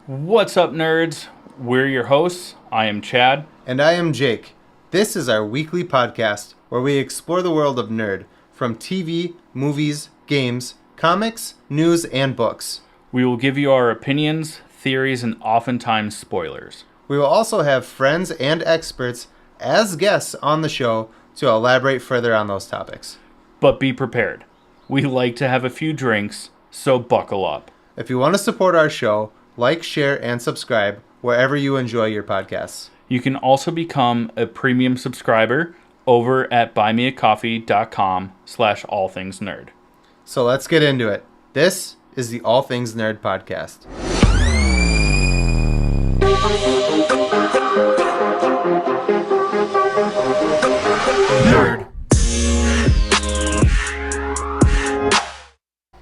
What's up, nerds? We're your hosts. I am Chad. And I am Jake. This is our weekly podcast where we explore the world of nerd from TV, movies, games, comics, news, and books. We will give you our opinions, theories, and oftentimes spoilers. We will also have friends and experts as guests on the show to elaborate further on those topics. But be prepared. We like to have a few drinks, so buckle up. If you want to support our show, like, share, and subscribe wherever you enjoy your podcasts. You can also become a premium subscriber over at buymeacoffee.com/allthingsnerd. So let's get into it. This is the All Things Nerd podcast. Nerd.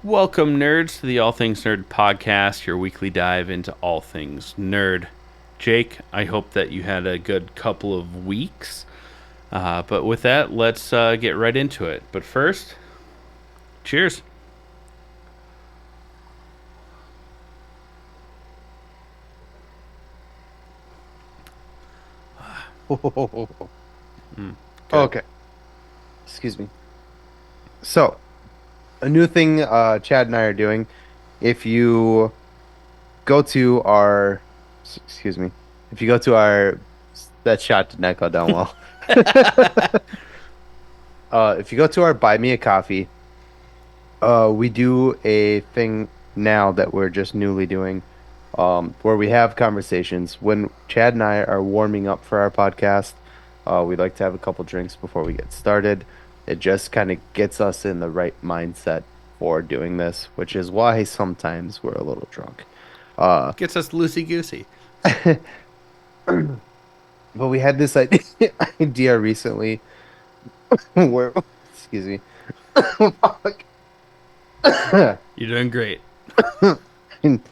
Welcome, nerds, to the All Things Nerd podcast, your weekly dive into all things nerd. Jake, I hope that you had a good couple of weeks. But with that, let's get right into it. But first, cheers. Okay. Excuse me. So, a new thing Chad and I are doing, if you go to our... Excuse me. If you go to our... That shot did not go down well. If you go to our Buy Me a Coffee, we do a thing now that we're just newly doing, where we have conversations. When Chad and I are warming up for our podcast, we like to have a couple drinks before we get started. It just kind of gets us in the right mindset for doing this, which is why sometimes we're a little drunk. Gets us loosey-goosey. But we had this idea recently where, excuse me, fuck. You're doing great. I'm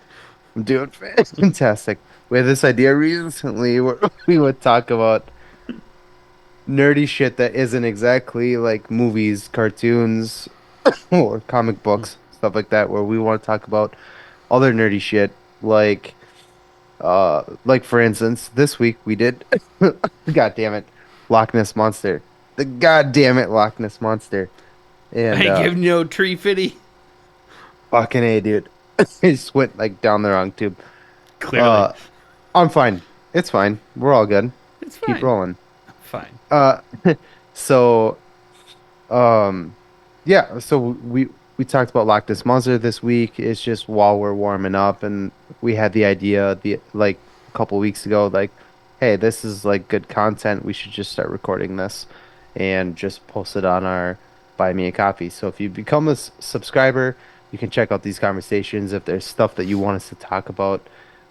doing fantastic. We had this idea recently where we would talk about nerdy shit that isn't exactly like movies, cartoons, or comic books, stuff like that, where we want to talk about other nerdy shit, like for instance, this week we did, god damn it, Loch Ness Monster. The goddamn it Loch Ness Monster. And I give no tree fitty. fucking A, dude. I just went like down the wrong tube. Clearly. I'm fine. It's fine. We're all good. It's fine. Keep rolling. Fine. So, yeah. So we talked about Loch Ness Monster this week. It's just while we're warming up, and we had the idea like a couple weeks ago, like, hey, this is like good content. We should just start recording this and just post it on our Buy Me a Coffee. So if you become a subscriber, you can check out these conversations. If there's stuff that you want us to talk about,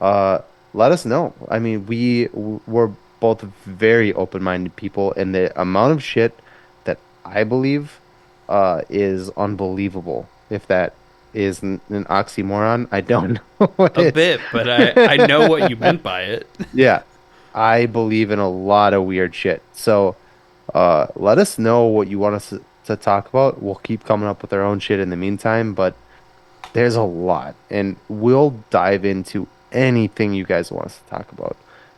let us know. I mean, we're both very open-minded people, and the amount of shit that I believe is unbelievable. If that is an oxymoron, I don't know what A bit, but I know what you meant by it. Yeah, I believe in a lot of weird shit. So let us know what you want us to talk about. We'll keep coming up with our own shit in the meantime, but there's a lot, and we'll dive into anything you guys want us to talk about.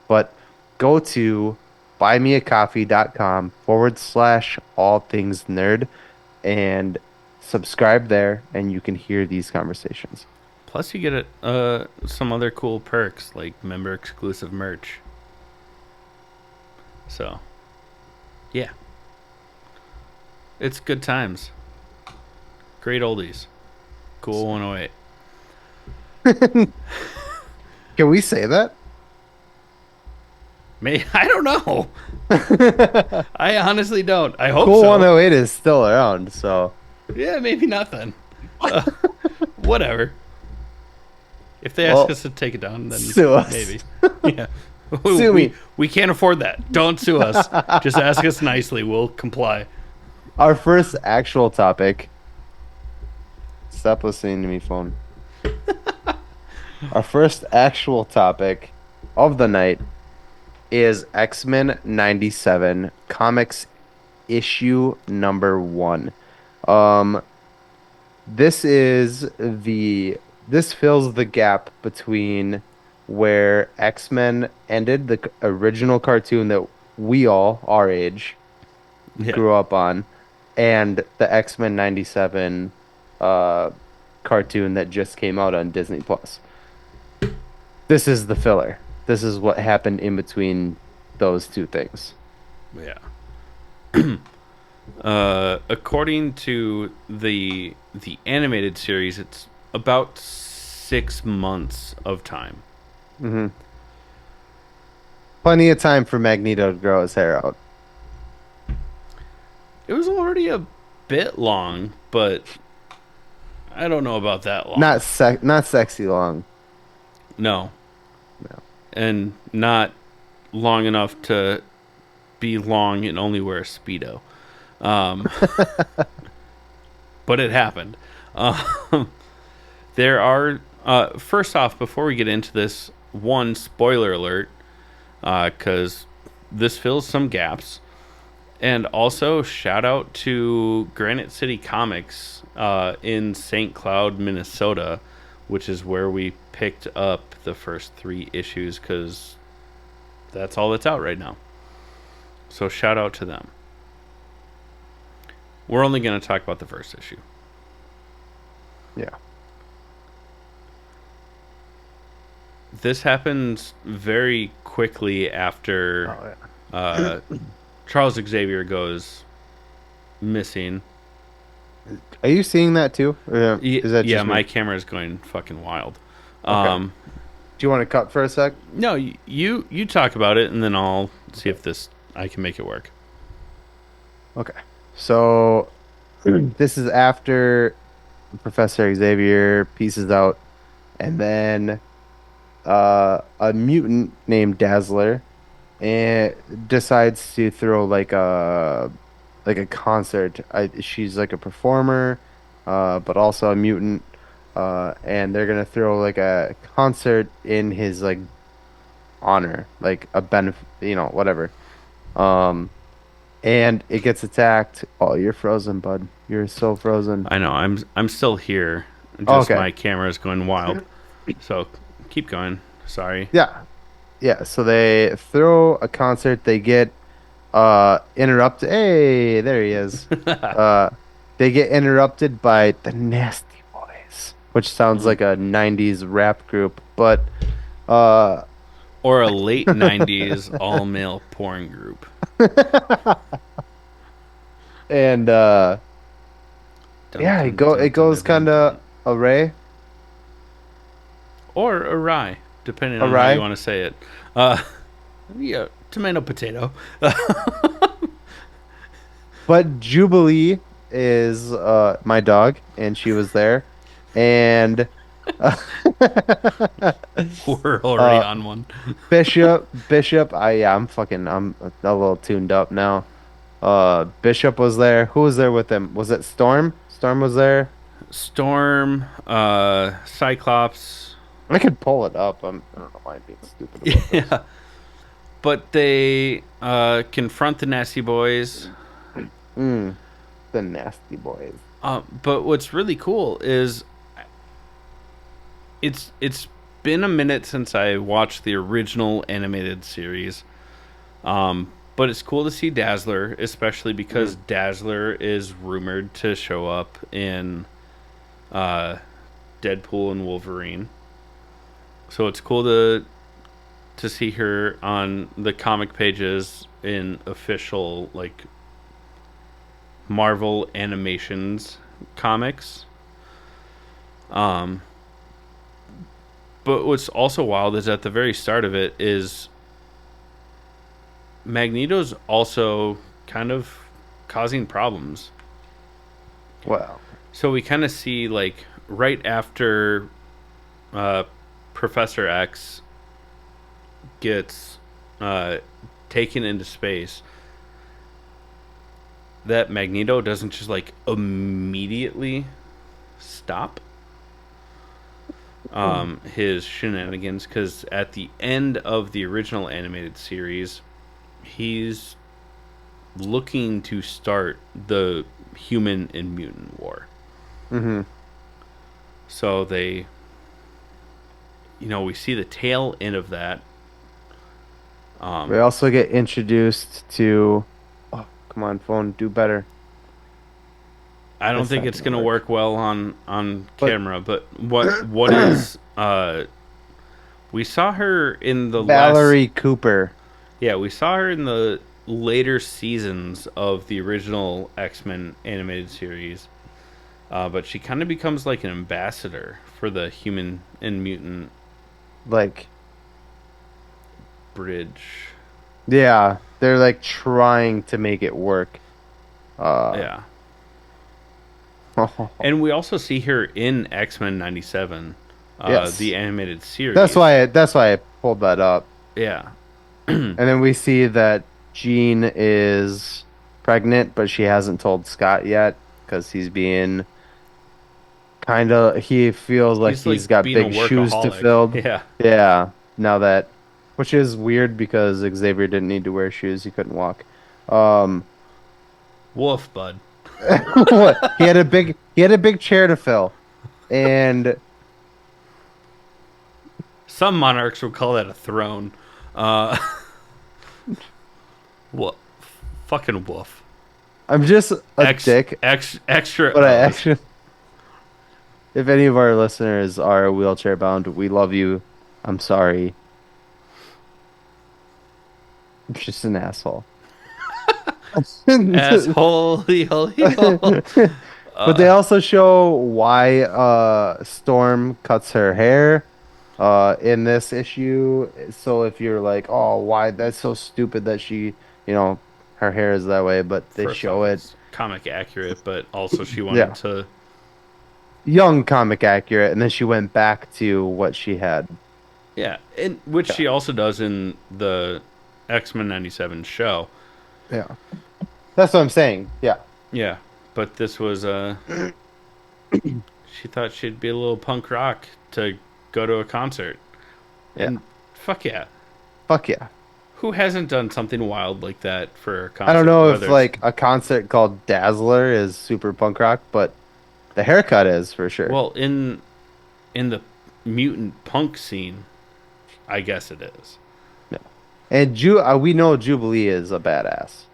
But go to buymeacoffee.com/all-things-nerd and subscribe there, and you can hear these conversations. Plus, you get some other cool perks like member exclusive merch. So, yeah, it's good times. Great oldies. Cool 108. Can we say that? I don't know. I honestly don't. I hope Cool so. 108 is still around, so Yeah, maybe not then. Whatever. If they ask us to take it down, then sue us. maybe. Yeah. Sue me. We can't afford that. Don't sue us. Just ask us nicely. We'll comply. Our first actual topic. Stop listening to me, phone. Our first actual topic of the night is X-Men 97 comics issue number 1. This fills the gap between where X-Men ended, the original cartoon that we all, our age, Yeah. grew up on, and the X-Men 97 uh, cartoon that just came out on Disney Plus. This is the filler. This is what happened in between those two things. Yeah. According to the animated series, it's about 6 months of time. Hmm. Plenty of time for Magneto to grow his hair out. It was already a bit long, but I don't know about that long. Not sexy long. No, No. and not long enough to be long and only wear a speedo. Um, but it happened. Um, there are first off, before we get into this, one spoiler alert, because this fills some gaps. And also, shout out to Granite City Comics in St. Cloud, Minnesota, which is where we picked up the first 3 issues because that's all that's out right now. So, shout out to them. We're only going to talk about the first issue. Yeah. This happens very quickly after Oh, yeah. uh, Charles Xavier goes missing. Are you seeing that too? Or is that Yeah, just my me? camera is going fucking wild. Okay. Um, Do you want to cut for a sec? no, you talk about it, and then I'll see if this I can make it work. Okay. So this is after Professor Xavier pieces out, and then a mutant named Dazzler decides to throw like a concert. She's like a performer, but also a mutant. And they're gonna throw like a concert in his like honor, like a benefit, whatever. Um, and it gets attacked. Oh, you're frozen, bud. You're so frozen. I know I'm still here. Oh, Just okay. my camera is going wild. So keep going. Sorry. Yeah, yeah. So they throw a concert. They get interrupted. Hey, there he is. Uh, they get interrupted by the Nasty Boys, which sounds Mm. like a '90s rap group, but uh, Or a late '90s all male porn group. and Dun, yeah, dun, it dun, dun, goes dun, dun, kind dun. of array, Or awry, depending on how you awry. want to say it. Uh, yeah, tomato potato. But Jubilee is my dog, and she was there, and uh, We're already uh, on one. Bishop. I'm a little tuned up now. Bishop was there. Who was there with him? Was it Storm? Storm was there. Storm, Cyclops. I could pull it up. I don't know why I'm being stupid about this. Yeah. But they confront the Nasty Boys. Mm, the Nasty Boys. But what's really cool is it's been a minute since I watched the original animated series. But it's cool to see Dazzler, especially because Dazzler is rumored to show up in uh, Deadpool and Wolverine. So it's cool to see her on the comic pages in official like Marvel Animations comics. Um, but what's also wild is at the very start of it is Magneto's also kind of causing problems. Well, So we kind of see like right after uh, Professor X gets uh, taken into space, that Magneto doesn't just like immediately stop his shenanigans, because at the end of the original animated series, he's looking to start the human and mutant war. mm-hmm. So they we see the tail end of that. We also get introduced to. Oh, come on, phone, do better. I don't That's think not it's gonna gonna work. work well on But camera, but what is we saw her in the last. Valerie Cooper. Yeah, we saw her in the later seasons of the original X-Men animated series. But she kind of becomes like an ambassador for the human and mutant Like, bridge. yeah, they're like trying to make it work. Uh, Yeah. And we also see her in X-Men 97, yes, the animated that's series. why. That's why I pulled that up. Yeah. And then we see that Jean is pregnant, but she hasn't told Scott yet because he's being kind of. He feels like He's like he's got being a big shoes to workaholic. fill. Yeah. Yeah, now that, which is weird because Xavier didn't need to wear shoes; he couldn't walk. Um, Woof, bud. what? He had a big chair to fill, and Some monarchs would call that a throne. Uh, what? Fucking woof. I'm just a dick. Extra But I O's. actually, if any of our listeners are wheelchair bound, we love you. I'm sorry. I'm just an asshole. Holy, hole. But they also show why Storm cuts her hair in this issue. So if you're like, "Oh, why that's so stupid that she, you know, her hair is that way," but they First off, show it it's comic accurate, but also she wanted yeah, to. young comic accurate, and then she went back to what she had. Yeah, and which she also does in the X-Men 97 show. Yeah. That's what I'm saying. Yeah. Yeah, but this was she thought she'd be a little punk rock to go to a concert. Yeah. And fuck yeah. Fuck yeah. Who hasn't done something wild like that for a concert? I don't know if Whether it's, like a concert called Dazzler is super punk rock, but the haircut is for sure. well, in the mutant punk scene, I guess it is. Yeah. And we know Jubilee is a badass.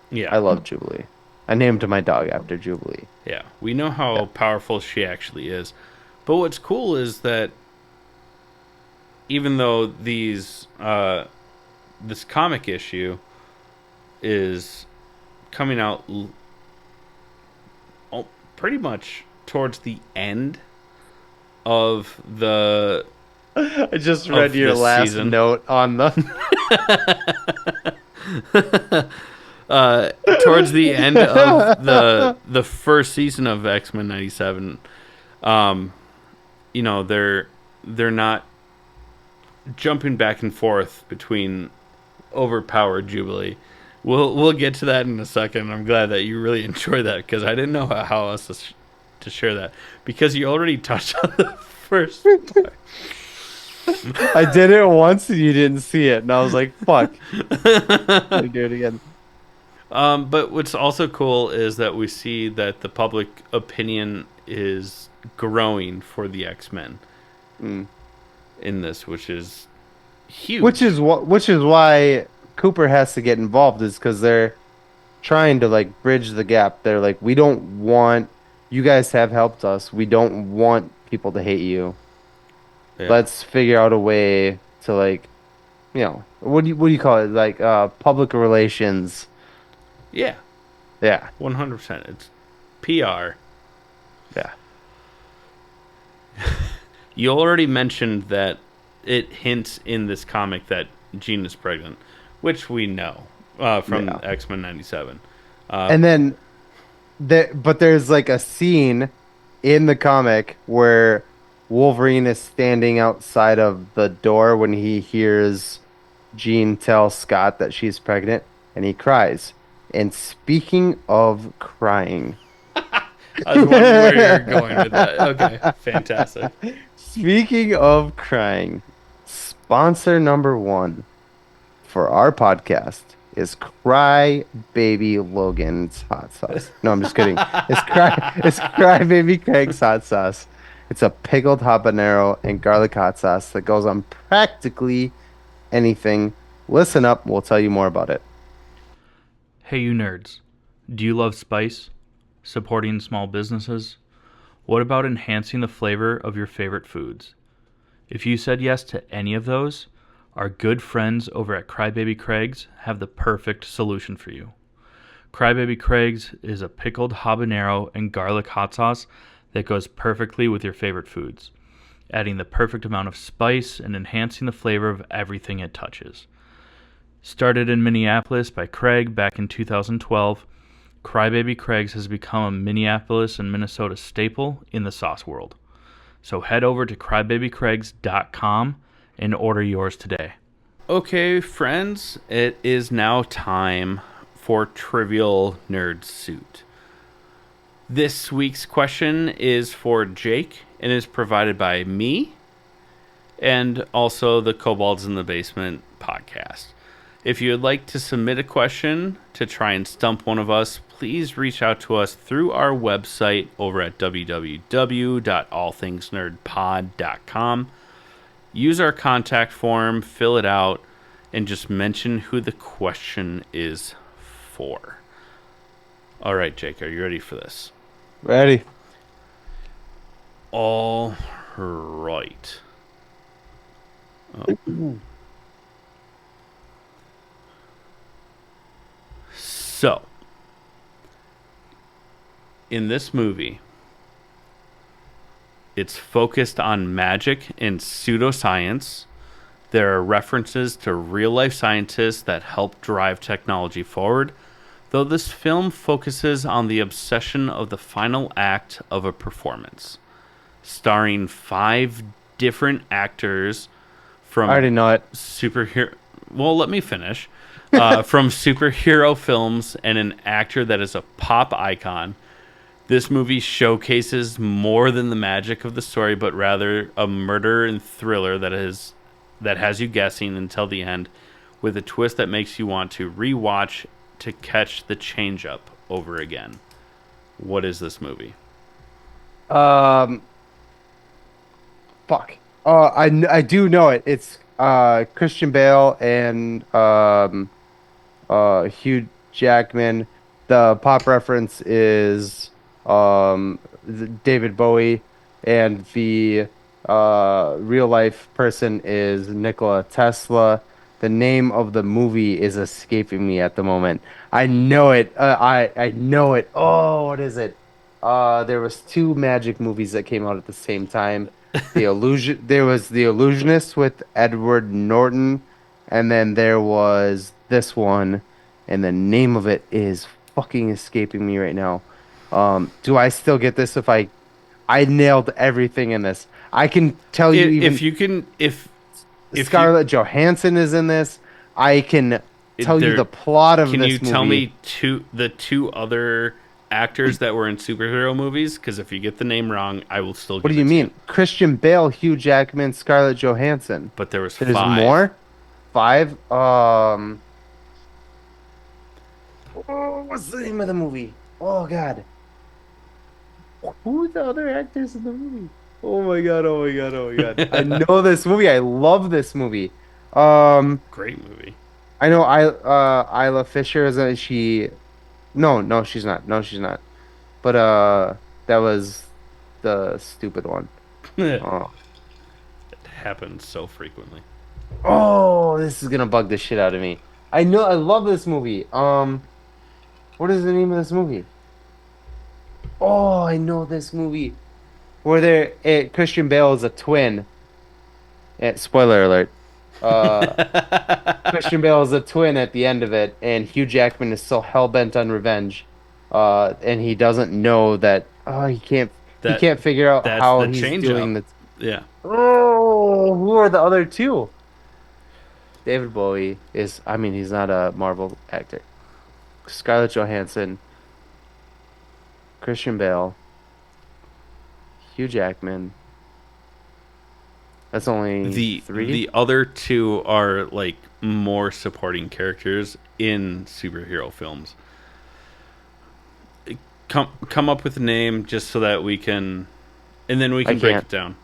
Yeah. I love Jubilee. I named my dog after Jubilee. Yeah, we know Yeah. how powerful she actually is. But what's cool is that even though this comic issue is coming out pretty much towards the end of the I just read your last note on the towards the end of the first season of X-Men 97, they're not jumping back and forth between overpowered Jubilee. We'll get to that in a second. I'm glad that you really enjoy that because I didn't know how else to share that because you already touched on the first part. I did it once and you didn't see it, and I was like, "Fuck!" I do it again. But what's also cool is that we see that the public opinion is growing for the X-Men Mm. in this, which is huge. Which is why Cooper has to get involved, is because they're trying to like bridge the gap. They're like, we don't want you guys have helped us. We don't want people to hate you. Yeah. Let's figure out a way to like, what do you call it? Like public relations. Yeah, Yeah. 100%. It's PR. Yeah. You already mentioned that it hints in this comic that Jean is pregnant, which we know from Yeah. X-Men 97. And then but there's like a scene in the comic where Wolverine is standing outside of the door when he hears Jean tell Scott that she's pregnant, and he cries. And speaking of crying, I was wondering where you're going with that. Okay, fantastic. speaking of crying, sponsor number one for our podcast is Cry Baby Logan's hot sauce. No, I'm just kidding. It's Cry Baby Craig's hot sauce. It's a pickled habanero and garlic hot sauce that goes on practically anything. Listen up, we'll tell you more about it. Hey, you nerds. Do you love spice? Supporting small businesses? What about enhancing the flavor of your favorite foods? If you said yes to any of those, our good friends over at Crybaby Craig's have the perfect solution for you. Crybaby Craig's is a pickled habanero and garlic hot sauce that goes perfectly with your favorite foods, adding the perfect amount of spice and enhancing the flavor of everything it touches. Started in Minneapolis by Craig back in 2012, Crybaby Craig's has become a Minneapolis and Minnesota staple in the sauce world. So head over to crybabycraigs.com and order yours today. Okay, friends, it is now time for Trivial Nerd Suit. This week's question is for Jake and is provided by me and also the Kobolds in the Basement podcast. If you would like to submit a question to try and stump one of us, please reach out to us through our website over at www.allthingsnerdpod.com. Use our contact form, fill it out, and just mention who the question is for. All right, Jake, are you ready for this? Ready? All right. Oh. So, in this movie, it's focused on magic and pseudoscience. There are references to real-life scientists that help drive technology forward, though this film focuses on the obsession of the final act of a performance. Starring 5 different actors from I already know it. superhero. Well, let me finish. From superhero films and an actor that is a pop icon. This movie showcases more than the magic of the story, but rather a murder and thriller that has you guessing until the end, with a twist that makes you want to rewatch to catch the change up over again. What is this movie? Fuck. I do know it. It's Christian Bale and Hugh Jackman. The pop reference is David Bowie, and the real life person is Nikola Tesla. The name of the movie is escaping me at the moment. I know it. I know it. Oh, what is it? There was 2 magic movies that came out at the same time. There was The Illusionist with Edward Norton, and then there was this one, and the name of it is fucking escaping me right now. Do I still get this if I nailed everything in this? I can tell you If Scarlett Johansson is in this. I can tell you the plot of this movie. Can you tell me the two other actors that were in superhero movies? Because if you get the name wrong, I will still. What do you mean? Christian Bale, Hugh Jackman, Scarlett Johansson. But there's 5. More? 5? What's the name of the movie? Oh God. Who are the other actors in the movie? Oh my God! Oh my God! Oh my God! I know this movie. I love this movie. Great movie. I know Isla Fisher isn't she? No, she's not. No, she's not. But that was the stupid one. Oh. It happens so frequently. Oh, this is gonna bug the shit out of me. I know. I love this movie. What is the name of this movie? Oh, I know this movie. Where Christian Bale is a twin. Spoiler alert. Christian Bale is a twin at the end of it, and Hugh Jackman is so hell bent on revenge, and he doesn't know that. Oh, he can't figure out how he's doing this. Yeah. Oh, who are the other 2? David Bowie is. I mean, he's not a Marvel actor. Scarlett Johansson, Christian Bale, Hugh Jackman. That's only the 3. The other 2 are like more supporting characters in superhero films. Come up with a name just so that we can and then we I can break can't. it down.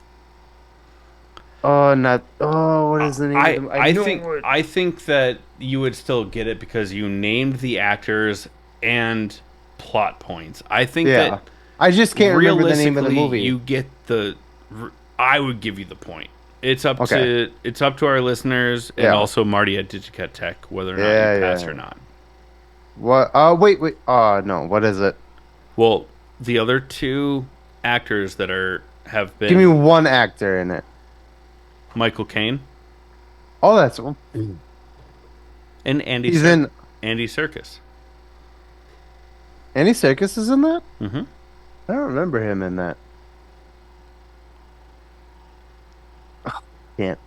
Oh, not. Oh, what is the name of the I knew think it. I think that you would still get it because you named the actors and plot points. I think Yeah. that I just can't remember the name of the realistically, movie. you get the. I would give you the point. It's up Okay. to our listeners and Yeah. also Marty at Digicut Tech whether or not Yeah, you pass yeah. or not. What? Wait. No. What is it? Well, the other two actors that have been Give me one actor in it. Michael Caine Oh, that's. and He's in. Andy Serkis. Andy Serkis is in that? Mm-hmm. I don't remember him in that.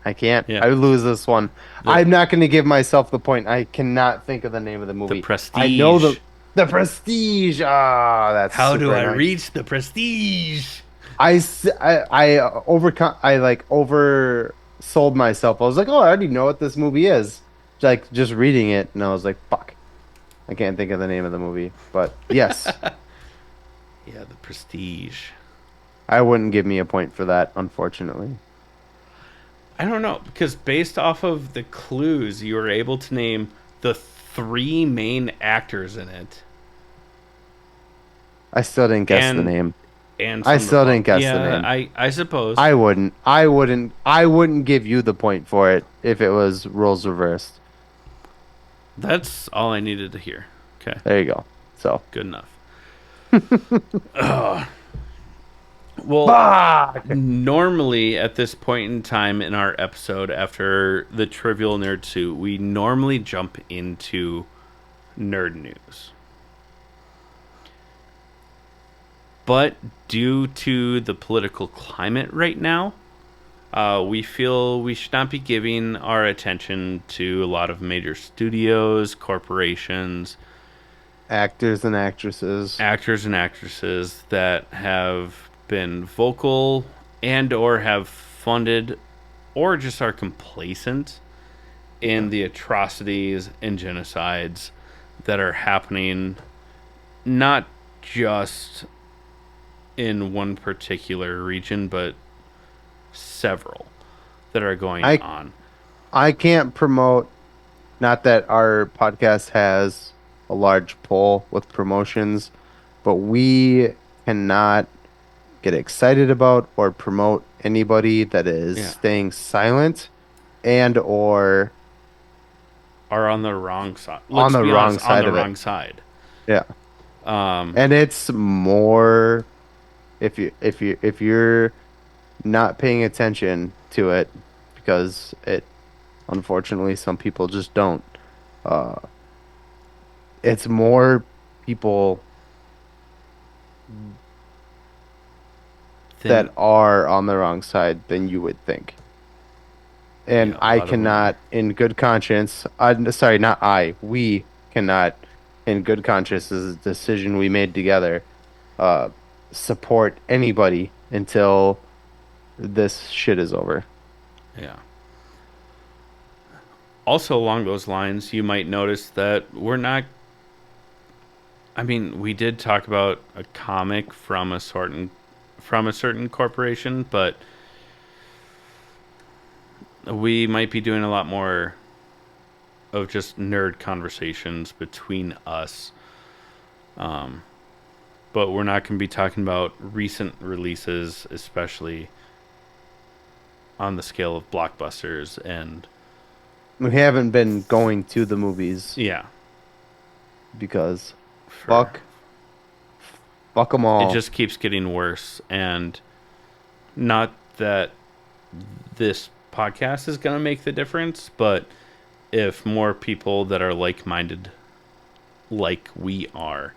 I can't. Yeah. I lose this one. The- I'm not going to give myself the point. I cannot think of the name of the movie. The Prestige. I know the Prestige. Ah, that's How do super I annoying. reach the prestige? I oversold myself. I was like, oh, I already know what this movie is. Like just reading it, and I was like, fuck, I can't think of the name of the movie. But yes, Yeah, the prestige. I wouldn't give me a point for that, unfortunately. I don't know because based off of the clues, you were able to name the three main actors in it, I still didn't guess the And- name. and I some of still the didn't guess the yeah, name. I suppose. I wouldn't give you the point for it if it was roles reversed. That's all I needed to hear. Okay, There you go. So, good enough. Well, normally at this point in time in our episode, after the Trivial Nerd Suit, we normally jump into nerd news. But due to the political climate right now, we feel we should not be giving our attention to a lot of major studios, corporations, actors and actresses. actors and actresses that have been vocal and or have funded or just are complacent in the atrocities and genocides that are happening not just in one particular region but several that are going on. I can't promote, not that our podcast has a large pull with promotions, but we cannot get excited about or promote anybody that is Yeah. staying silent and or Are on the wrong side. On the wrong side on the of it. wrong side. yeah. Um, And it's more if you're not paying attention to it, because it unfortunately some people just don't. It's more people that are on the wrong side than you would think. And Yeah, a I lot of them cannot, in good conscience, sorry, not I, we cannot, in good conscience, this is a decision we made together, support anybody until this shit is over. Yeah. Also, along those lines, you might notice that we're not. I mean, we did talk about a comic from a certain corporation, but we might be doing a lot more of just nerd conversations between us. But we're not going to be talking about recent releases, especially on the scale of blockbusters and We haven't been going to the movies yeah. because for- fuck them all. It just keeps getting worse, and not that this podcast is going to make the difference, but if more people that are like-minded like we are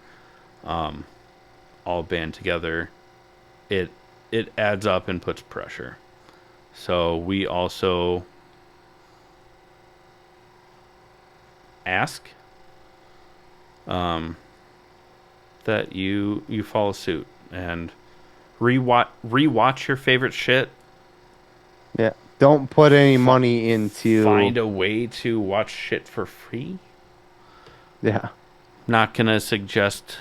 all band together, it adds up and puts pressure. So we also ask that you follow suit and rewatch your favorite shit. Yeah. Don't put any money into Find a way to watch shit for free. Yeah. Not gonna suggest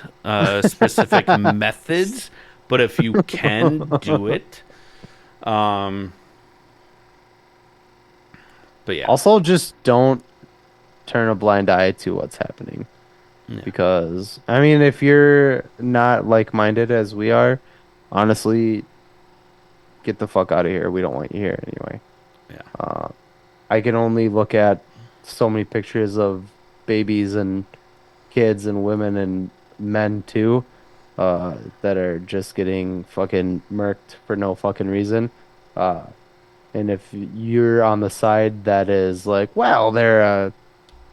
specific methods, But if you can do it, but yeah, Also, just don't turn a blind eye to what's happening. yeah. Because, I mean, if you're not like-minded as we are, honestly, get the fuck out of here. We don't want you here anyway. Yeah. I can only look at so many pictures of babies and kids and women and men too, that are just getting fucking murked for no fucking reason. Uh, and if you're on the side that is like, well, they're a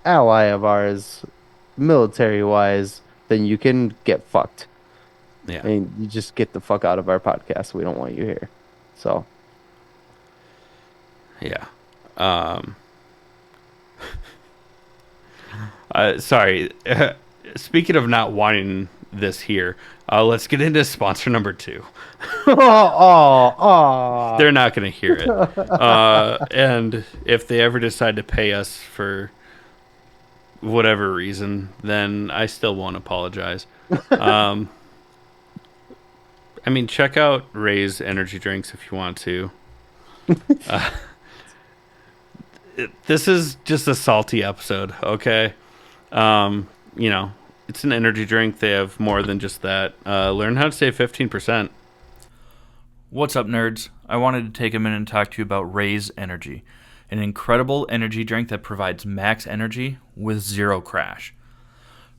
ally of ours, military wise, then you can get fucked. Yeah. And you just get the fuck out of our podcast. We don't want you here. So, Yeah. Sorry. Speaking of not wanting this here, let's get into sponsor number 2. oh. They're not going to hear it. And if they ever decide to pay us for whatever reason, then I still won't apologize. I mean, check out Ray's energy drinks if you want to. This is just a salty episode, okay? You know, it's an energy drink. They have more than just that. Learn how to save 15%. What's up, nerds? I wanted to take a minute and talk to you about Raise Energy, an incredible energy drink that provides max energy with zero crash.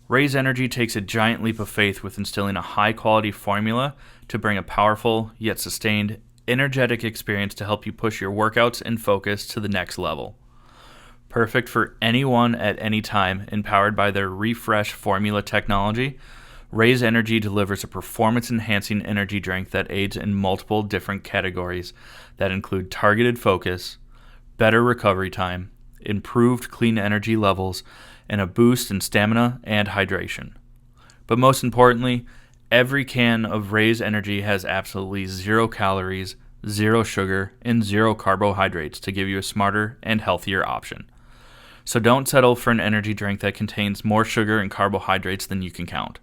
Raise Energy takes a giant leap of faith with instilling a high-quality formula to bring a powerful, yet sustained, energetic experience to help you push your workouts and focus to the next level. Perfect for anyone at any time, empowered by their Refresh formula technology, Raise Energy delivers a performance-enhancing energy drink that aids in multiple different categories that include targeted focus, better recovery time, improved clean energy levels, and a boost in stamina and hydration. But most importantly, every can of Raise Energy has absolutely 0 calories, 0 sugar, and 0 carbohydrates to give you a smarter and healthier option. So don't settle for an energy drink that contains more sugar and carbohydrates than you can count.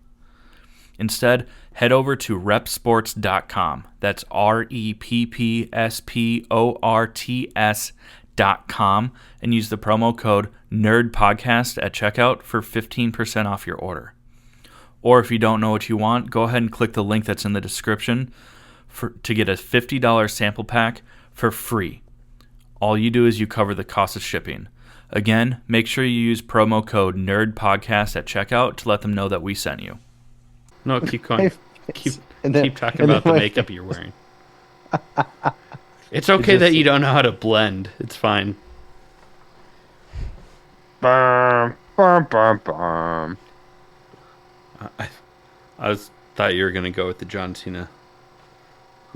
Instead, head over to repsports.com. That's REPPSPORTS.com and use the promo code NERDPODCAST at checkout for 15% off your order. Or if you don't know what you want, go ahead and click the link that's in the description to get a $50 sample pack for free. All you do is you cover the cost of shipping. Again, make sure you use promo code NERDPODCAST at checkout to let them know that we sent you. No, keep going. Keep talking about the makeup you're wearing. It's okay that you don't know how to blend. It's fine. Bum, bum, bum, bum. I thought you were going to go with the John Cena.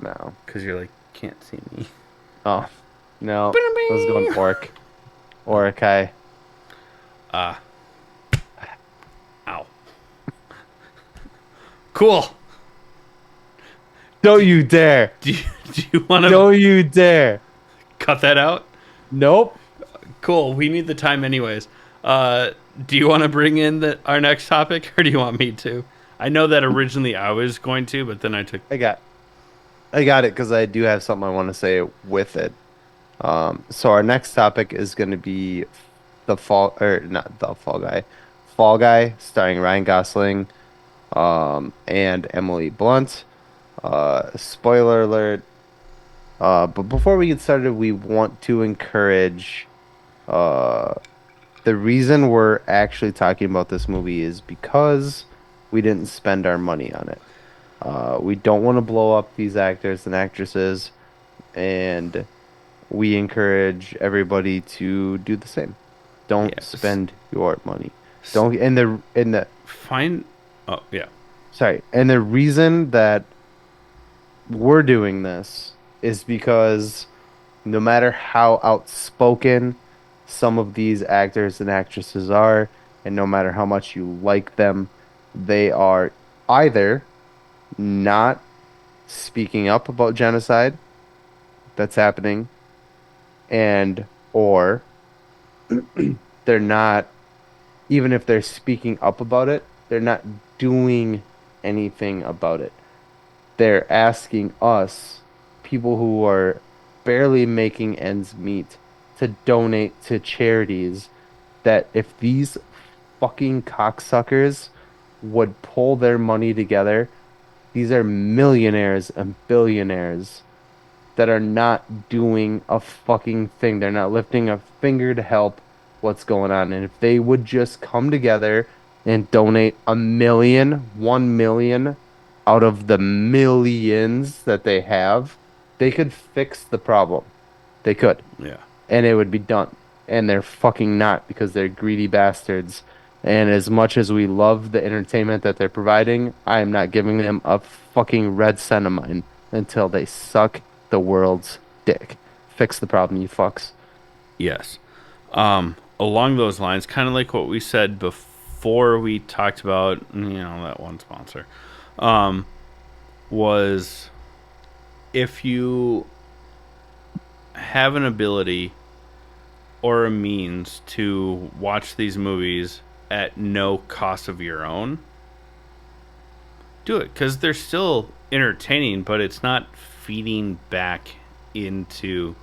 No. Because you're like, can't see me. Oh, no. I was going orc. Orakai. Ow. Cool. Don't you dare. Do you want to Don't you dare. cut that out? Nope. Cool. We need the time anyways. Do you want to bring in our next topic, or do you want me to? I know that originally I was going to, but then I took... I got it because I do have something I want to say with it. So our next topic is going to be Fall Guy, starring Ryan Gosling, and Emily Blunt. Spoiler alert. But before we get started, we want to encourage. The reason we're actually talking about this movie is because we didn't spend our money on it. We don't want to blow up these actors and actresses, and we encourage everybody to do the same. Don't spend your money. Don't Fine. Oh, yeah. Sorry. And the reason that we're doing this is because no matter how outspoken some of these actors and actresses are, and no matter how much you like them, they are either not speaking up about genocide that's happening, or they're not, even if they're speaking up about it, they're not doing anything about it. they're asking us, people who are barely making ends meet, to donate to charities that if these fucking cocksuckers would pull their money together, these are millionaires and billionaires that are not doing a fucking thing. They're not lifting a finger to help what's going on. And if they would just come together and donate 1 million out of the millions that they have, they could fix the problem. They could. Yeah. And it would be done. And they're fucking not because they're greedy bastards. And as much as we love the entertainment that they're providing, I am not giving them a fucking red cent of mine until they suck the world's dick. Fix the problem, you fucks. Yes. Along those lines, kind of like what we said before we talked about, that one sponsor, was if you have an ability or a means to watch these movies at no cost of your own, do it, because they're still entertaining, but it's not feeding back into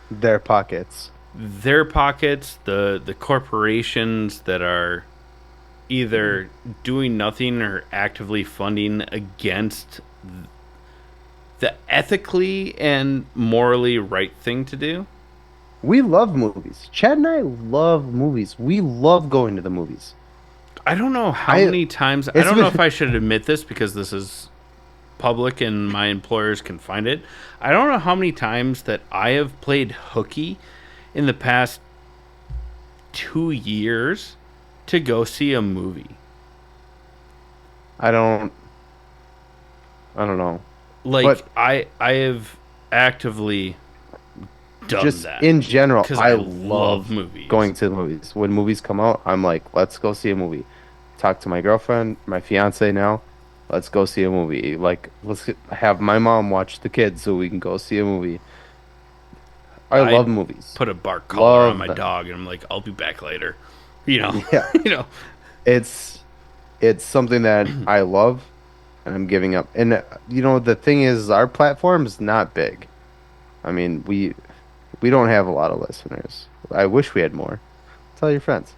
Their pockets. the corporations that are either doing nothing or actively funding against the ethically and morally right thing to do. We love movies. Chad and I love movies. We love going to the movies. I don't know how many times. I it's don't know been- if I should admit this because this is public and my employers can find it. I don't know how many times that I have played hooky in the past 2 years to go see a movie. I don't know. Like, But- I have actively done Just that in general, because I love movies. going to the movies. When movies come out, I'm like, let's go see a movie. Talk to my girlfriend, my fiance now. Let's go see a movie. Like, have my mom watch the kids so we can go see a movie. I I love movies. put a bark collar Love on my them. dog, and I'm like, I'll be back later. You know, Yeah. It's something that I love, and I'm giving up. And the thing is, our platform is not big. I mean, we don't have a lot of listeners. I wish we had more. Tell your friends.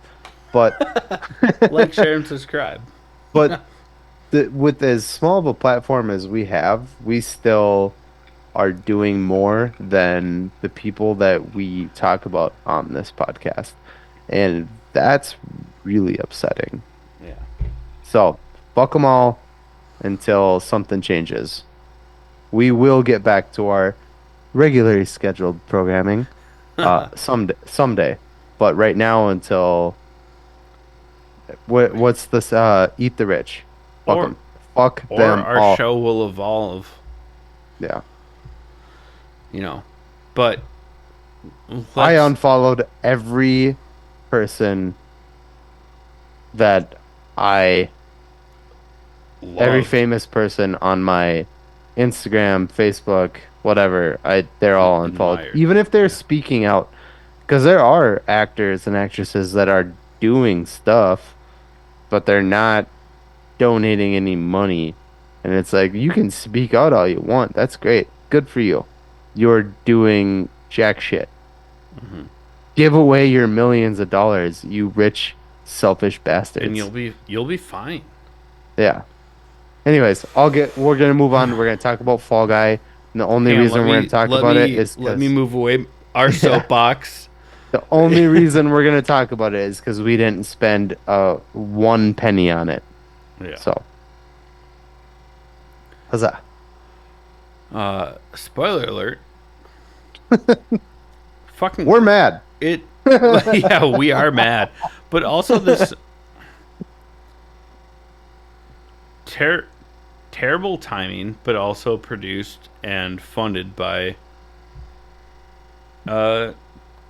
But like, share, and subscribe. but with as small of a platform as we have, we still are doing more than the people that we talk about on this podcast, and that's really upsetting. Yeah. So fuck them all until something changes. We will get back to our regularly scheduled programming someday. But right now, until what's this? Eat the rich. Fuck Or- them. Fuck Or them our all. show will evolve, Yeah. But I let's- unfollowed every person that every love- famous person on my Instagram, Facebook, whatever. They're all unfollowed. Admired. Even if they're speaking out, because there are actors and actresses that are doing stuff, but they're not donating any money. And it's like, you can speak out all you want. That's great. Good for you. You're doing jack shit. Mm-hmm. Give away your millions of dollars, you rich, selfish bastards. and you'll be fine. Yeah. Anyways, we're gonna move on. We're gonna talk about Fall Guy. And the only Hang on, reason we're gonna talk about it is let 'cause me move away our soapbox. the only reason we're gonna talk about it is because we didn't spend 1 penny on it. Yeah. So, huzzah! Spoiler alert. Fucking We're mad. it. Yeah, we are mad, but also this terrible timing, but also produced and funded by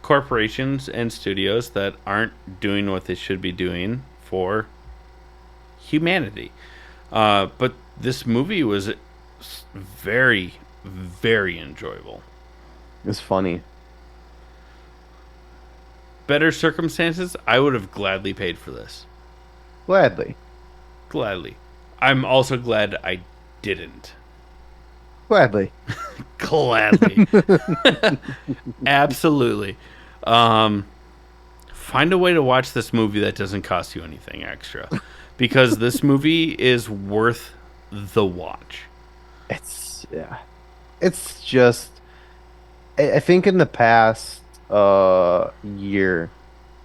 corporations and studios that aren't doing what they should be doing for humanity. But this movie was very, very enjoyable. It's funny. Better circumstances, I would have gladly paid for this. Gladly. Gladly. I'm also glad I didn't. Gladly. Gladly. Absolutely. Find a way to watch this movie that doesn't cost you anything extra, because this movie is worth the watch. It's yeah. It's just I think in the past year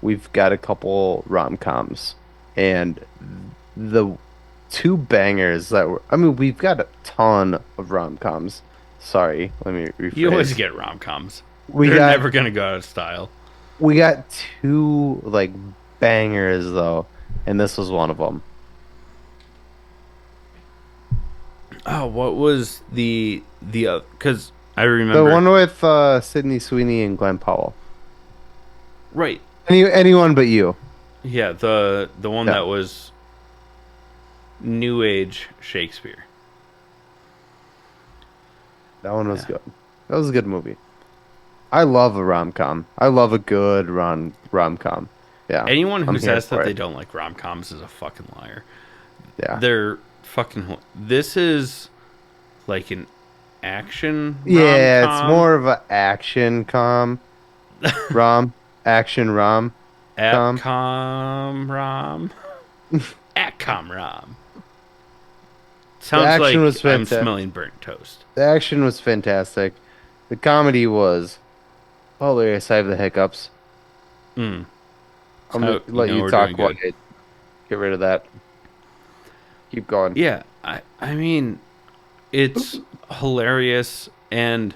we've got a couple rom-coms, and the two bangers that were, I mean, we've got a ton of rom-coms. Sorry, let me rephrase. You always get rom-coms. We They're got never going to go out of style. we got two like bangers though, and this was one of them. Oh, what was the because I The remember. one with Sydney Sweeney and Glenn Powell. Right. Anyone but you. Yeah, the one Yeah. that was New Age Shakespeare. That one was Yeah. good. That was a good movie. I love a rom-com. I love a good rom-com. Yeah. Anyone who I'm here says that for they it. don't like rom-coms is a fucking liar. Yeah. They're fucking. This is like an action. Yeah, it's rom-com. more of a action rom, action rom. Atcom rom. Atcom rom. Sounds like action was I'm fantastic. smelling burnt toast. The action was fantastic. The comedy was hilarious. I have the hiccups. Mm. I'm gonna Oh, let no, you we're talk doing while good. I get rid of that. Keep going. Yeah, I mean, it's hilarious, and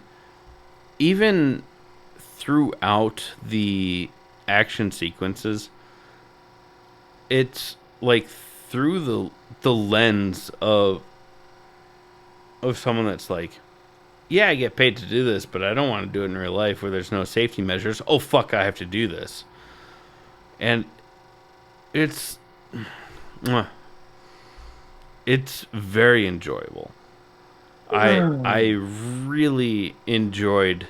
even throughout the action sequences, it's like through the lens of someone that's like, yeah, I get paid to do this, but I don't want to do it in real life where there's no safety measures. Oh fuck, I have to do this. And it's it's very enjoyable. I really enjoyed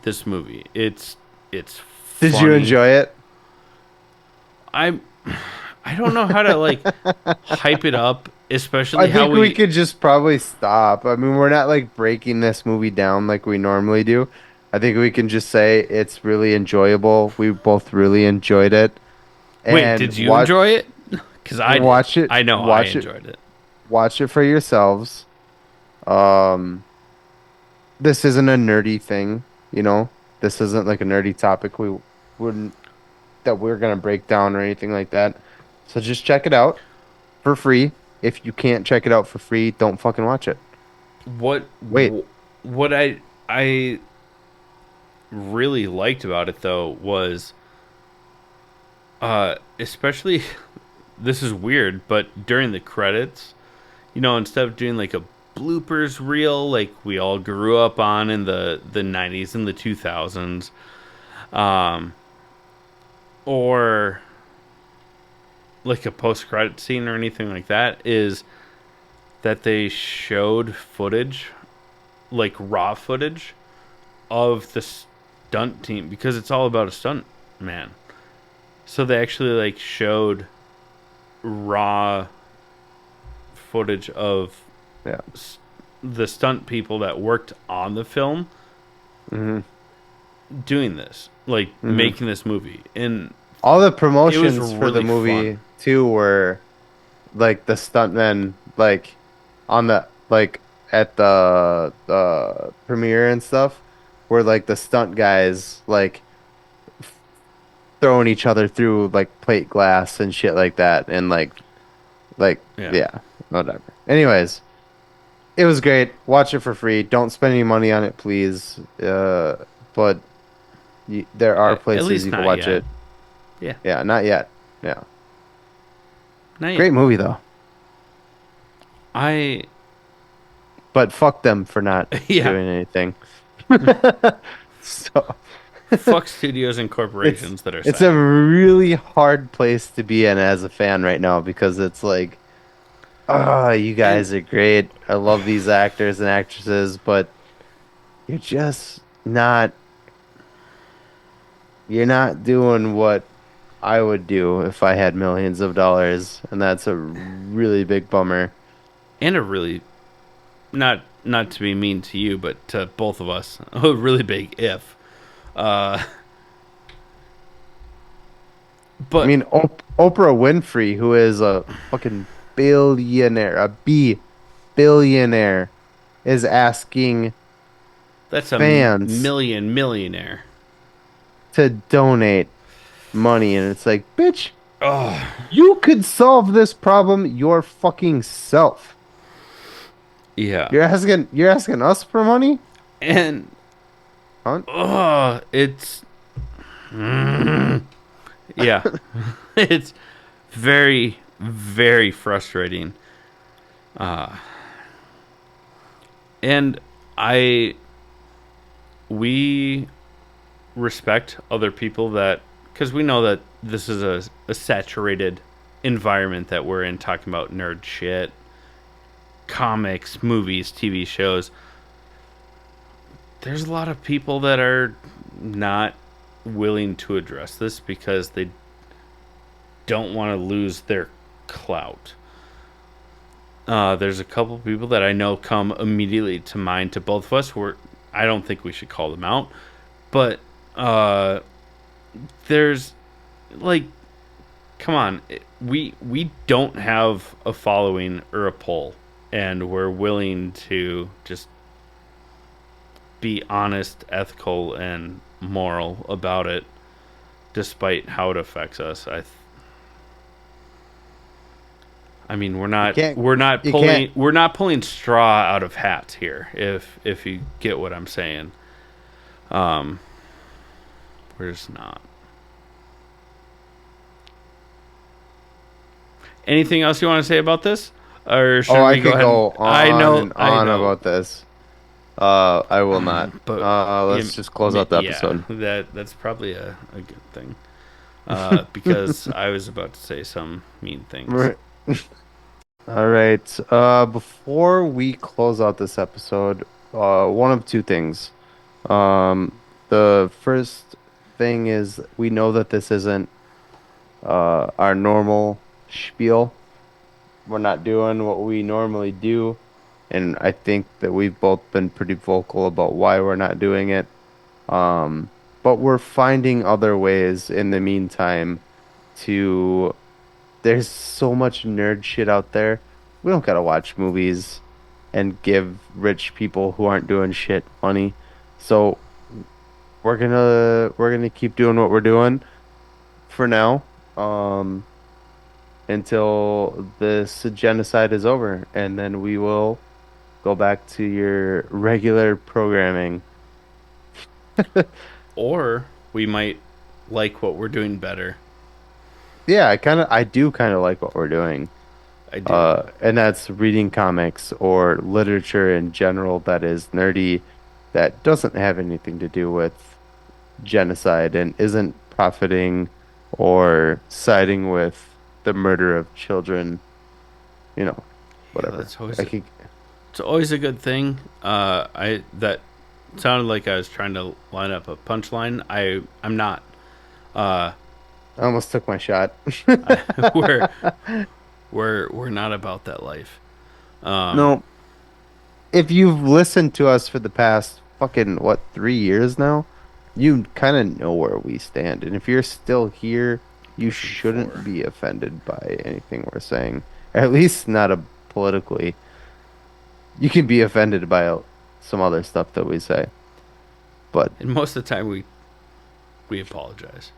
this movie. It's Did you funny. enjoy it? I don't know how to like hype it up, especially I how think we could just probably stop. I mean, we're not like breaking this movie down like we normally do. I think we can just say it's really enjoyable. We both really enjoyed it. Wait, And did you enjoy it? Because I watch did. it- I know watch I it. enjoyed it. Watch it for yourselves. This isn't a nerdy thing, you know. This isn't like a nerdy topic. We wouldn't that we're gonna break down or anything like that. So just check it out for free. If you can't check it out for free, don't fucking watch it. What Wait. what I really liked about it though was especially this is weird, but during the credits, you know, instead of doing like a bloopers reel like we all grew up on in the 90s and the 2000s, or like a post-credit scene or anything like that, is that they showed footage, like raw footage of the stunt team, because it's all about a stunt man. So they actually like showed raw footage of Yeah. the stunt people that worked on the film hmm doing this, like making this movie. And All the promotions for the really movie fun. too were like the stuntmen, like on the like at the premiere and stuff, were like the stunt guys like throwing each other through like plate glass and shit like that, and like Yeah. yeah, whatever. Anyways, it was great. Watch it for free. Don't spend any money on it, please. But there are At places least you can not watch yet. it. Yeah. Yeah, not yet. Yeah, Now, great movie though. I But fuck them for not Yeah. doing anything. So fuck studios and corporations that are it's a sad. really hard place to be in as a fan right now, because it's like, oh, you guys are great. I love these actors and actresses, but you're just not. You're not doing what I would do if I had millions of dollars, and that's a really big bummer. And a really not not to be mean to you, but to both of us, a really big if. But I mean, Oprah Winfrey, who is a fucking billionaire, is asking that's a fans millionaire. to donate money, and it's like, bitch, Oh, you could solve this problem your fucking self. yeah. You're asking us for money? And Huh? it's yeah. It's very, very frustrating. And we respect other people that, because we know that this is a saturated environment that we're in, talking about nerd shit, comics, movies, TV shows. There's a lot of people that are not willing to address this because they don't want to lose their clout. There's a couple people that I know come immediately to mind to both of us. I don't think we should call them out, but there's like, come on, we don't have a following or a poll, and we're willing to just be honest, ethical, and moral about it, despite how it affects us. I mean, we're not pulling straw out of hats here. If you get what I'm saying, we're just not. Anything else you want to say about this, or should I we go could ahead? go on I know about this. I will not. But let's just close out the episode. That's probably a good thing. Because I was about to say some mean things. Right. All right. Before we close out this episode, one of two things. The first thing is we know that this isn't our normal spiel. We're not doing what we normally do, and I think that we've both been pretty vocal about why we're not doing it. But we're finding other ways in the meantime to. There's so much nerd shit out there. We don't gotta watch movies and give rich people who aren't doing shit money. So we're gonna keep doing what we're doing for now, until this genocide is over, and then we will go back to your regular programming. Or we might like what we're doing better. Yeah, I do kind of like what we're doing. I do. And that's reading comics or literature in general that is nerdy, that doesn't have anything to do with genocide and isn't profiting or siding with the murder of children. Whatever. It's always a good thing. That sounded like I was trying to line up a punchline. I'm not. I almost took my shot. We're not about that life. No. If you've listened to us for the past fucking 3 years now, you kind of know where we stand. And if you're still here, you shouldn't be offended by anything we're saying. Or at least not politically. You can be offended by some other stuff that we say. But and most of the time we apologize.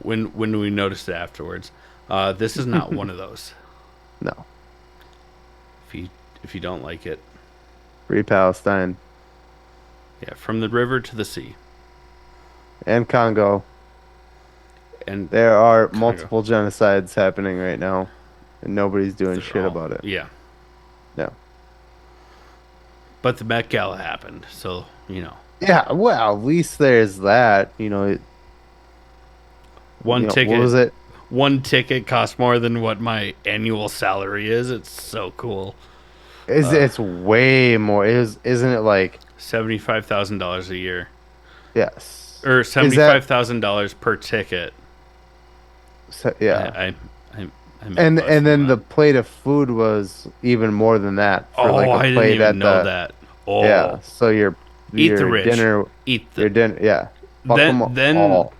When we notice it afterwards. This is not one of those. No. If you don't like it, Free Palestine. Yeah, from the river to the sea. And Congo. And there are multiple genocides happening right now, and nobody's doing shit about it. Yeah. No. But the Met Gala happened, so, Yeah, well, at least there's that, One ticket. What was it? One ticket costs more than what my annual salary is. It's so cool. It's way more. Isn't it like $75,000 a year? Yes. Or $75,000 per ticket. So, yeah. I meant And less and than then the that. plate of food was even more than that for Oh, like a I didn't plate even at know the that. yeah. Oh, So eat the your rich. dinner Eat the your dinner yeah. Fuck then them then all.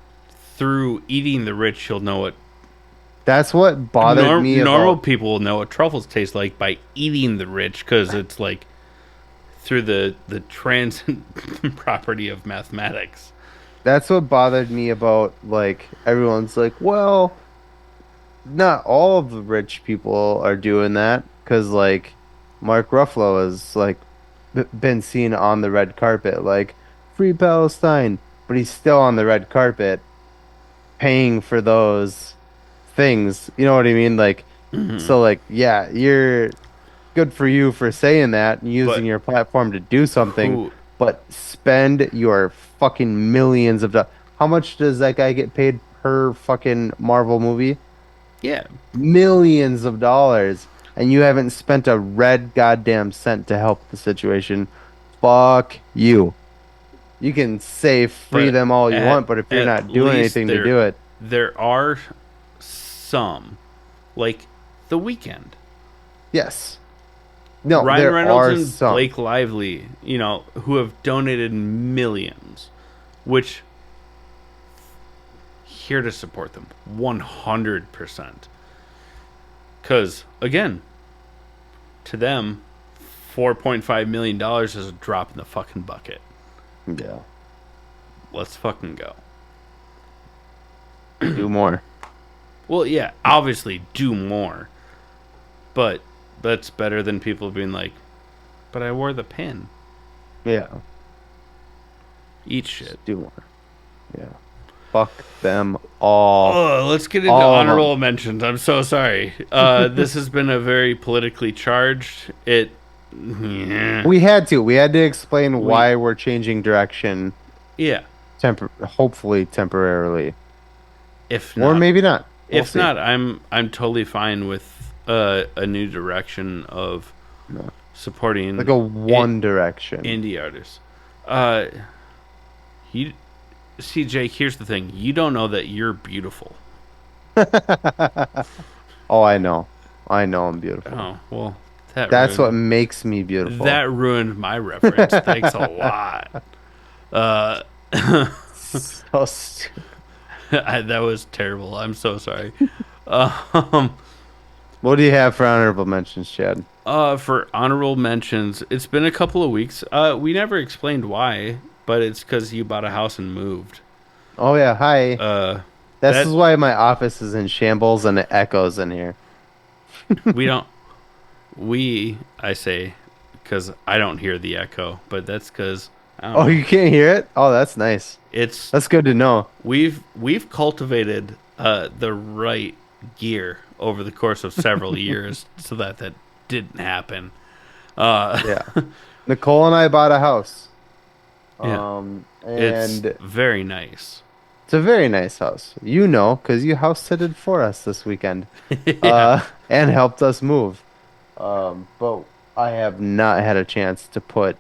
through eating the rich, you'll know what That's what bothered me normal about people will know what truffles taste like by eating the rich because it's like through the transit property of mathematics. that's what bothered me about like everyone's like, well, not all of the rich people are doing that because like Mark Ruffalo has like been seen on the red carpet like free Palestine, but he's still on the red carpet paying for those things. You know what I mean? Like, Hmm. so like, yeah, you're good for you for saying that and using But your platform to do something, who? but spend your fucking millions of dollars. How much does that guy get paid per fucking Marvel movie? Yeah, Millions of dollars, and you haven't spent a red goddamn cent to help the situation. Fuck you. You can say free but them all you want, but if you're at not doing least anything to do it, there are some like the weekend. yes. No, Ryan there Reynolds are and some. Blake Lively, who have donated millions, which here to support them 100%. Because, again, to them, $4.5 million dollars is a drop in the fucking bucket. Yeah. Let's fucking go. Do more. Well, yeah, obviously do more. But that's better than people being like, but I wore the pin. Yeah. Eat shit. Do more. Yeah. Fuck them all. Oh, let's get into All of them. honorable mentions. I'm so sorry. This has been a very politically charged. Yeah. We had to. We had to explain We, why we're changing direction yeah. hopefully temporarily. If Or not, maybe not. We'll if see. not, I'm totally fine with a new direction of No. Like supporting a it, one direction. indie artists. Uh, you see, Jake. Here's the thing: you don't know that you're beautiful. Oh, I know. I know I'm beautiful. Oh well, that That's what ruined makes me beautiful. that ruined my reference. Thanks a lot. Uh, So stupid. that was terrible. I'm so sorry. Um, What do you have for honorable mentions, Chad? for honorable mentions, it's been a couple of weeks. We never explained why, but it's because you bought a house and moved. Oh yeah, hi. Uh, This that is why my office is in shambles and it echoes in here. we don't. I say, because I don't hear the echo, but that's because I don't Oh, know. you can't hear it? Oh, that's nice. It's That's good to know. we've cultivated the right gear over the course of several years so that didn't happen. Uh, Yeah. Nicole and I bought a house. yeah, it's And very nice. it's a very nice house. You know, because you house sitted for us this weekend. Yeah. And helped us move. But I have not had a chance to put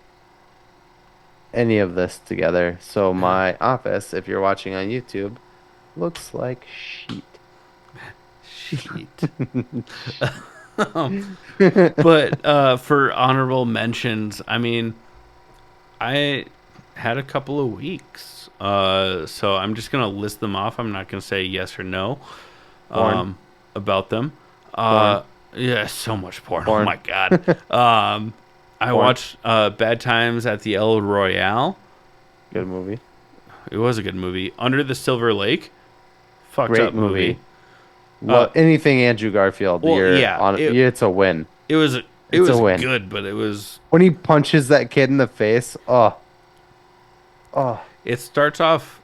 any of this together. So my office, if you're watching on YouTube, looks like sheet. Sheet. But for honorable mentions, I mean, I had a couple of weeks. So I'm just gonna list them off. I'm not gonna say yes or no Porn. about them. Porn. Yeah, so much porn. Oh Porn. my god. I Porn. watched Bad Times at the El Royale. Good movie. It was a good movie. Under the Silver Lake. Fucked Great up movie. Well, anything Andrew Garfield, Well, you're yeah, on. It's a win. It was It's a win. good, but it was. When he punches that kid in the face, oh, It starts off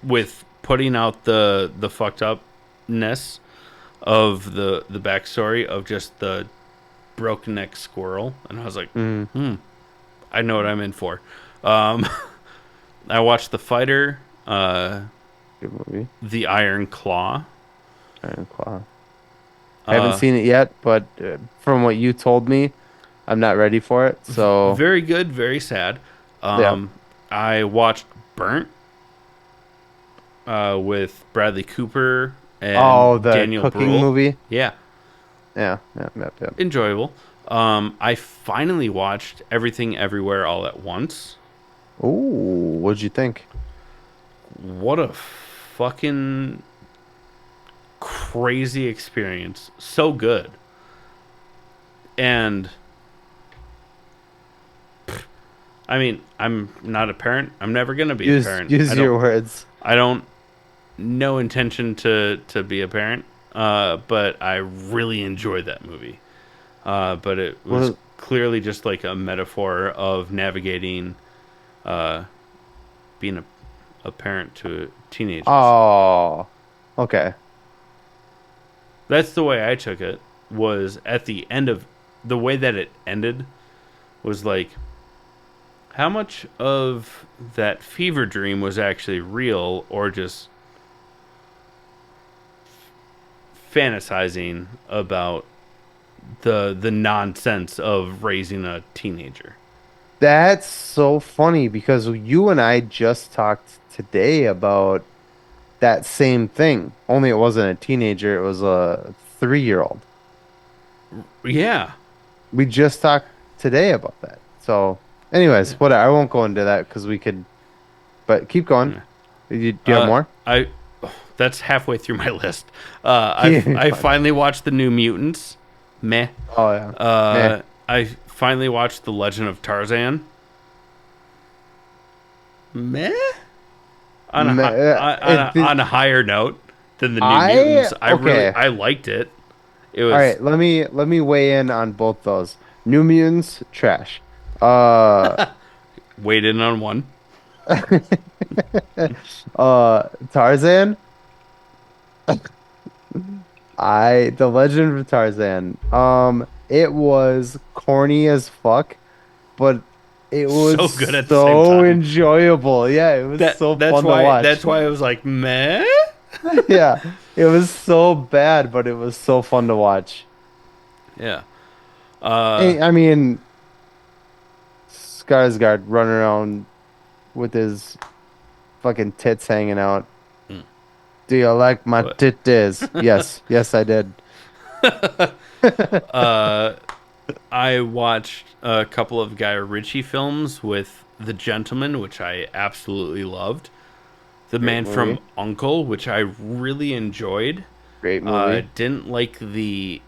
with putting out the fucked upness of the backstory of just the broken neck squirrel, and I was like, I know what I'm in for. I watched The Fighter, good movie. The Iron Claw. Iron Claw. I haven't Uh, seen it yet, but from what you told me, I'm not ready for it. So Very good, very sad. Yeah. I watched Burnt with Bradley Cooper Oh, and the Daniel cooking Bruhl. movie. Yeah, Yeah, yeah, yeah, yeah. enjoyable. I finally watched Everything Everywhere All at Once. Ooh, what'd you think? What a fucking crazy experience. So good. And I mean, I'm not a parent. I'm never gonna be a parent. Use your words. I don't no intention to be a parent. But I really enjoyed that movie. But it was Well, clearly just like a metaphor of navigating being a parent to teenagers. oh, okay. That's the way I took it. Was at the end of the way that it ended was like how much of that fever dream was actually real or just fantasizing about the nonsense of raising a teenager. That's so funny because you and I just talked today about that same thing. Only it wasn't a teenager, it was a 3-year-old. Yeah. We just talked today about that. So, anyways, I won't go into that because we could, but keep going. Yeah. Do you have more? I that's halfway through my list. I finally watched the New Mutants. Meh. Oh, yeah. Meh. I finally watched The Legend of Tarzan. Meh. On a, Meh, on a higher note than the New I- Mutants, okay. I liked it. It was All right, let me weigh in on both those. New Mutants, trash. weighed in on one. Tarzan. The Legend of Tarzan. It was corny as fuck, but it was So good at the same so time. enjoyable. Yeah, it was so that's fun why to watch. that's why I was like meh. Yeah, it was so bad, but it was so fun to watch. Yeah. Hey, I mean, Skarsgård running around with his fucking tits hanging out. Mm. Do you like my What? titties? Yes, yes, I did. I watched a couple of Guy Ritchie films with The Gentleman, which I absolutely loved. The Man movie. from Uncle, which I really enjoyed. Great movie. Didn't like the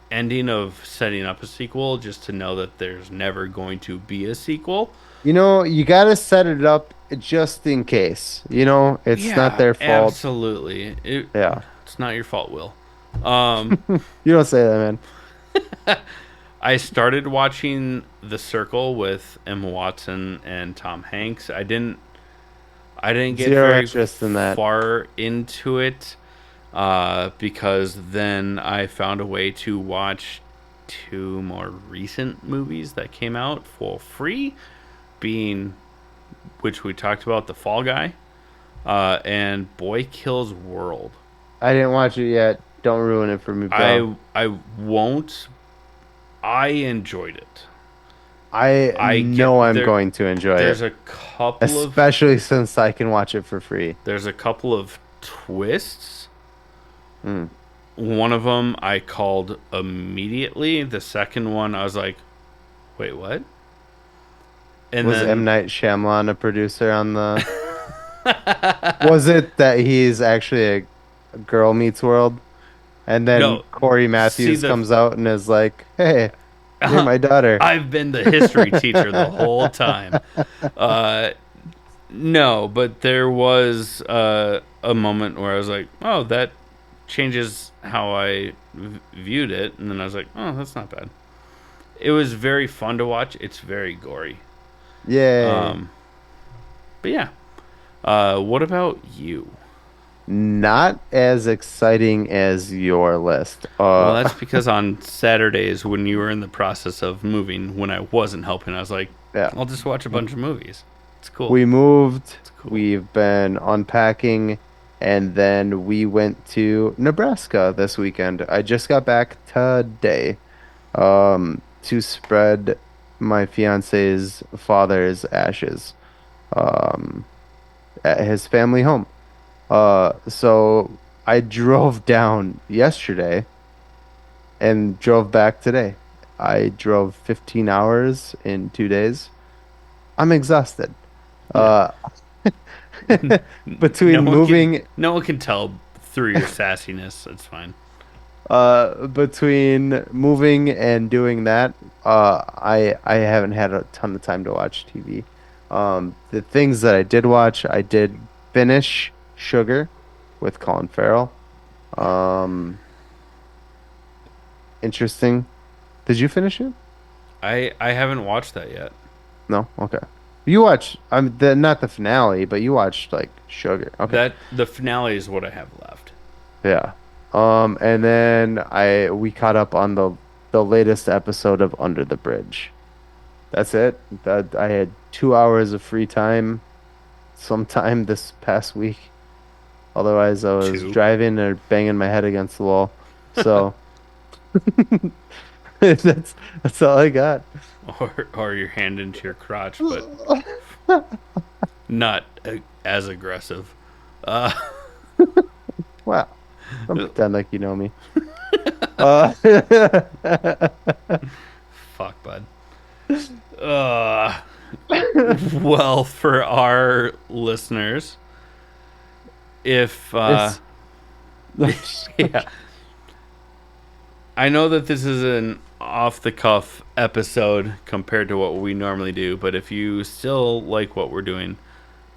ending of setting up a sequel, just to know that there's never going to be a sequel. You know, you gotta set it up just in case. You know, it's not their fault. Absolutely. Yeah, It's not your fault, Will. you don't say that, man. I started watching The Circle with Emma Watson and Tom Hanks. I didn't get Zero very interest in that. far into it because then I found a way to watch 2 more recent movies that came out for free, being which we talked about, The Fall Guy and Boy Kills World. I didn't watch it yet. Don't ruin it for me, bro. I won't. I enjoyed it. I know I'm going to enjoy There's it, a couple of especially since I can watch it for free. there's a couple of twists. Mm. One of them I called immediately. The second one I was like, "Wait, what?" And Was then M. Night Shyamalan a producer on the? Was it that he's actually a Girl Meets World, and then No. Corey Matthews See, the- comes out and is like, "Hey, you're my daughter." I've been the history teacher the whole time. No, but there was a moment where I was like, "Oh, that changes how I viewed it," and then I was like, "Oh, that's not bad." It was very fun to watch. It's very gory. Yay! But yeah, what about you? Not as exciting as your list. Well, that's because on Saturdays when you were in the process of moving, when I wasn't helping, I was like, yeah. I'll just watch a bunch of movies. It's cool. We moved. cool. We've been unpacking, and then we went to Nebraska this weekend. I just got back today, to spread my fiance's father's ashes, at his family home. So I drove down yesterday and drove back today. I drove 15 hours in 2 days. I'm exhausted. Yeah. Uh, No between one can. moving, No one can tell through your sassiness. It's fine. between moving and doing that, I haven't had a ton of time to watch TV. The things that I did watch, I did finish Sugar with Colin Farrell. Um, Interesting. Did you finish it? I haven't watched that yet. No? Okay. You watched not the finale, but you watched like Sugar. Okay. That the finale is what I have left. Yeah. And then we caught up on the latest episode of Under the Bridge. That's it. That I had 2 hours of free time sometime this past week. Otherwise, I was Two. driving or banging my head against the wall. So that's all I got. Or your hand into your crotch, but not as aggressive. Uh, Wow. Don't pretend like you know me. Uh, fuck, bud. Uh, well, for our listeners, if it's yeah, I know that this is an off the cuff episode compared to what we normally do, but if you still like what we're doing,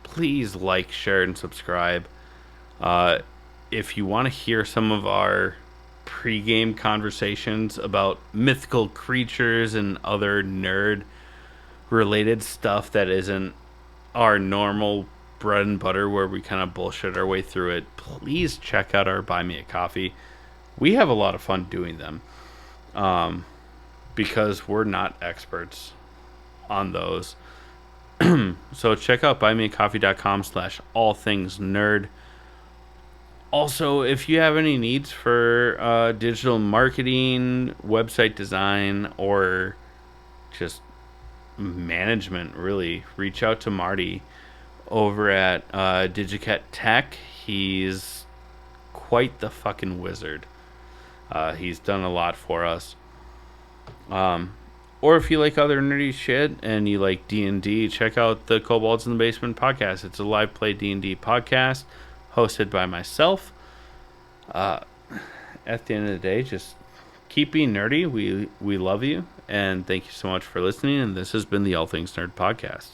please like, share, and subscribe. Uh, if you want to hear some of our pregame conversations about mythical creatures and other nerd related stuff that isn't our normal bread and butter where we kind of bullshit our way through it, please check out our Buy Me a Coffee. We have a lot of fun doing them because we're not experts on those. So check out buymeacoffee.com/all things nerd. Also, if you have any needs for digital marketing, website design, or just management, really, reach out to Marty over at Digicat Tech. He's quite the fucking wizard. He's done a lot for us. Or if you like other nerdy shit and you like D&D, check out the Kobolds in the Basement podcast. It's a live play D&D podcast hosted by myself. At the end of the day, just keep being nerdy. We love you, and thank you so much for listening. And this has been the All Things Nerd podcast.